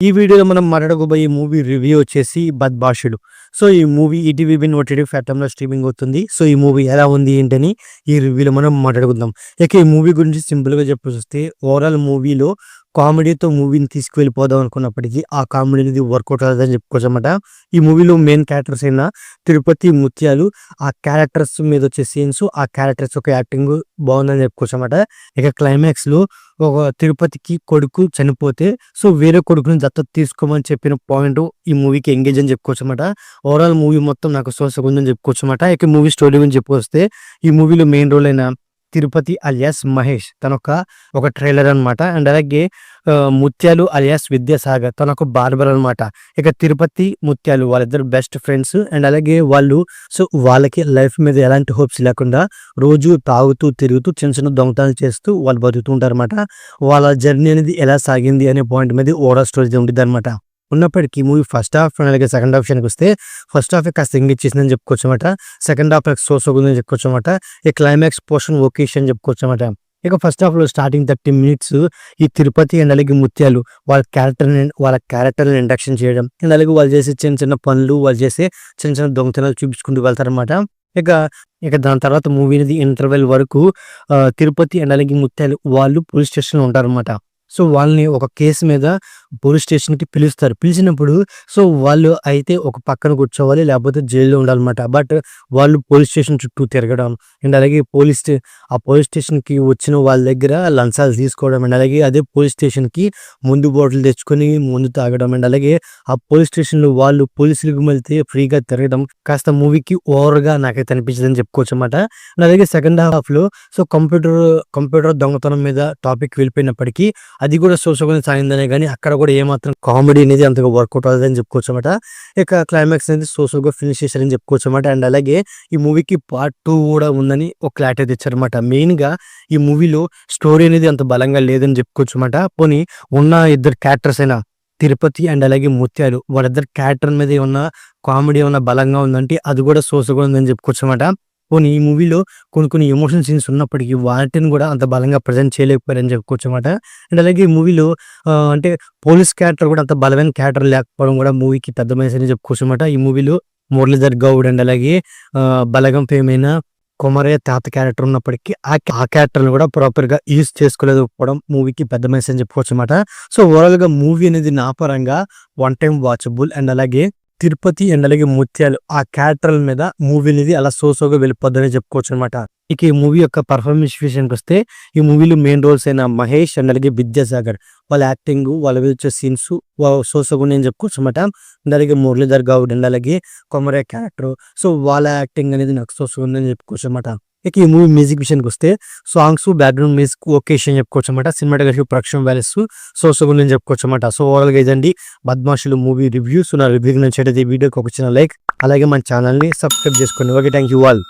ఈ వీడియోలో మనం మాట్లాడుకోబోయే మూవీ రివ్యూ వచ్చేసి 'బద్మాషుడు'. సో, ఈ మూవీ ఈటీవీ విన్ ఓటీటీ ప్లాట్‌ఫామ్‌లో స్ట్రీమింగ్ అవుతుంది. సో, ఈ మూవీ ఎలా ఉంది ఏంటని ఈ రివ్యూలో మనం మాట్లాడుకుందాం. ఇక ఈ మూవీ గురించి సింపుల్‌గా చెప్పొస్తే ఓవరాల్ మూవీలో కామెడీతో మూవీని తీసుకువెళ్ళిపోదాం అనుకున్నప్పటికీ ఆ కామెడీ అనేది వర్కౌట్ అవ్వదని చెప్పుకోవచ్చనమాట. ఈ మూవీలో మెయిన్ క్యారెక్టర్స్ అయిన తిరుపతి, ముత్యాలు ఆ క్యారెక్టర్స్ మీద వచ్చే సీన్స్, ఆ క్యారెక్టర్స్ యొక్క యాక్టింగ్ బాగుందని చెప్పుకోవచ్చనమాట. ఇక క్లైమాక్స్‌లో ఒక తిరుపతికి కొడుకు చనిపోతే సో, వేరే కొడుకుని దత్తత తీసుకోమని చెప్పిన పాయింట్ ఈ మూవీకి ఎంగేజ్ అని చెప్పుకోవచ్చనమాట. ఓవరాల్ మూవీ మొత్తం నాకు సోసగుందని చెప్పుకోవచ్చనమాట. ఇక మూవీ స్టోరీ గురించి చెప్పుకొస్తే ఈ మూవీలో మెయిన్ రోల్ అయిన తిరుపతి అలియాస్ మహేష్ ఒక ట్రైలర్ అనమాట. అండ్ అలాగే ముత్యాలు అలియాస్ విద్యాసాగర్ తనొక బార్బర్ అనమాట. ఇక తిరుపతి, ముత్యాలు వాళ్ళిద్దరు బెస్ట్ ఫ్రెండ్స్. అండ్ అలాగే వాళ్ళు సో, వాళ్ళకి లైఫ్ మీద ఎలాంటి హోప్స్ లేకుండా రోజు తాగుతూ, తిరుగుతూ చిన్న చిన్న దొంగతనాలు చేస్తూ వాళ్ళు బతుకుతూ ఉంటారనమాట. వాళ్ళ జర్నీ అనేది ఎలా సాగింది అనే పాయింట్ మీద ఓవరాల్ స్టోరీ ఉండిద్దనమాట. ఉన్నప్పటికీ మూవీ ఫస్ట్ హాఫ్ అలాగే సెకండ్ హాఫ్ విషయానికొస్తే ఫస్ట్ హాఫే కాస్త ఎంగేజ్ చేసిందని చెప్పుకోవచ్చనమాట. Second half సోసగుందని చెప్పుకోవచ్చనమాట. ఈ క్లైమాక్స్ పోర్షన్ ఓకేషన్ అని చెప్పుకోవచ్చనమాట. ఇక ఫస్ట్ హాఫ్‌లో స్టార్టింగ్ 30 మినిట్స్ ఈ తిరుపతి అండ్ అలాగే ముత్యాలు వాళ్ళ క్యారెక్టర్‌ని ఇండక్షన్ చేయడం. అండ్ అలాగే వాళ్ళు చేసే చిన్న చిన్న పనులు, వాళ్ళు చేసే చిన్న చిన్న దొంగతనాలు చూపించుకుంటూ వెళ్తారనమాట. ఇక ఇక దాని తర్వాత మూవీ అనేది ఇంటర్వెల్ వరకు తిరుపతి అండ్ అలాగే ముత్యాలు వాళ్ళు పోలీస్ స్టేషన్‌లో ఉంటారనమాట. సో, వాళ్ళని ఒక కేసు మీద పోలీస్ స్టేషన్‌కి పిలుస్తారు. పిలిచినప్పుడు సో, వాళ్ళు అయితే ఒక పక్కన కూర్చోవాలి, లేకపోతే జైల్‌లో ఉండాలన్నమాట. బట్ వాళ్ళు పోలీస్ స్టేషన్ చుట్టూ తిరగడం అండ్ అలాగే ఆ పోలీస్ స్టేషన్‌కి వచ్చిన వాళ్ళ దగ్గర లంచాలు తీసుకోవడం అండ్ అలాగే అదే పోలీస్ స్టేషన్‌కి ముందు బాటిల్ తెచ్చుకొని ముందు తాగడం అండ్ అలాగే ఆ పోలీస్ స్టేషన్‌లో వాళ్ళు పోలీసులకు వెళ్తే ఫ్రీగా తిరగడం కాస్త మూవీకి ఓవర్‌గా నాకైతే అనిపించిందని చెప్పుకోవచ్చన్నమాట. అండ్ అలాగే సెకండ్ హాఫ్‌లో సో, కంప్యూటర్ దొంగతనం మీద టాపిక్ వెళ్ళిపోయినప్పటికీ అది కూడా సోసగుంది సాగిందనే గానీ అక్కడ కూడా ఏమాత్రం కామెడీ అనేది అంతగా వర్కౌట్ అవ్వదని చెప్పుకోవచ్చన్నమాట. ఇక క్లైమాక్స్ అనేది సోగా ఫినిష్ చేశారని చెప్పుకోవచ్చన్నమాట. అండ్ అలాగే ఈ మూవీకి పార్ట్ 2 కూడా ఉందని ఒక క్లారిటీ తెచ్చారన్నమాట. మెయిన్‌గా ఈ మూవీలో స్టోరీ అనేది అంత బలంగా లేదని చెప్పుకోవచ్చన్నమాట. పోనీ ఉన్న ఇద్దరు క్యారెక్టర్స్ అయిన తిరుపతి అండ్ అలాగే ముత్యాలు వాళ్ళిద్దరు క్యారెక్టర్ మీద ఏమన్నా కామెడీ ఏమన్నా బలంగా ఉందంటే అది కూడా సోసగా ఉందని చెప్పుకోవచ్చన్నమాట. పోనీ ఈ మూవీలో కొన్ని ఎమోషన్ సీన్స్ ఉన్నప్పటికీ వాటిని కూడా అంత బలంగా ప్రెజెంట్ చేయలేకపోయారని చెప్పుకోవచ్చన్నమాట. అండ్ అలాగే ఈ మూవీలో అంటే పోలీస్ క్యారెక్టర్ కూడా అంత బలమైన క్యారెక్టర్ లేకపోవడం కూడా మూవీకి పెద్ద మైనస్ అని చెప్పుకోవచ్చన్నమాట. ఈ మూవీలో మురళీధర్ గౌడ్ అండ్ అలాగే బలగం ఫేమ్ అయిన కొమరయ్య తాత క్యారెక్టర్ ఉన్నప్పటికీ ఆ క్యారెక్టర్‌ని కూడా ప్రాపర్‌గా యూజ్ చేసుకోలేకపోవడం మూవీకి పెద్ద మైనస్ అని చెప్పుకోవచ్చన్నమాట. సో, ఓవరాల్‌గా మూవీ అనేది నా పరంగా వన్ టైమ్ వాచబుల్. అండ్ అలాగే తిరుపతి అండ్ అలాగే ముత్యాలు ఆ క్యారెక్టర్ల మీద మూవీ అనేది అలా సోగా వెళ్ళిపోద్దని చెప్పుకోవచ్చు అనమాట. ఇక ఈ మూవీ యొక్క పర్ఫార్మెన్స్ విషయానికి వస్తే ఈ మూవీలో మెయిన్ రోల్స్ అయిన మహేష్ అండ్ అలాగే విద్యాసాగర్ వాళ్ళ యాక్టింగ్ వాళ్ళ వచ్చే సీన్స్ సోసగుని అని చెప్పుకోవచ్చు అనమాట. అండ్ అలాగే మురళీధర్ గౌడ్ అండ్ అలాగే కొమరే క్యారెక్టర్ సో, వాళ్ళ యాక్టింగ్ అనేది నాకు సోసగుంది అని చెప్పుకోవచ్చు అనమాట. ఇక ఈ మూవీ మ్యూజిక్ విషయానికి వస్తే సాంగ్స్, బ్యాక్గ్రౌండ్ మ్యూజిక్ ఓకేషన్ చెప్పుకోవచ్చు అనమాట. సినిమాటోగ్రఫీ, ప్రొడక్షన్ వాల్యూస్ సోసగుని అని చెప్పుకోవచ్చు అనమాట. సో, ఓవరాల్‌గా ఇదండి 'బద్మాషులు' మూవీ రివ్యూస్. నా రివ్యూకి నచ్చినట్లయితే ఈ వీడియోకి ఒక చిన్న లైక్ అలాగే మన ఛానల్‌ని సబ్స్క్రైబ్ చేసుకోండి. Okay, thank you all.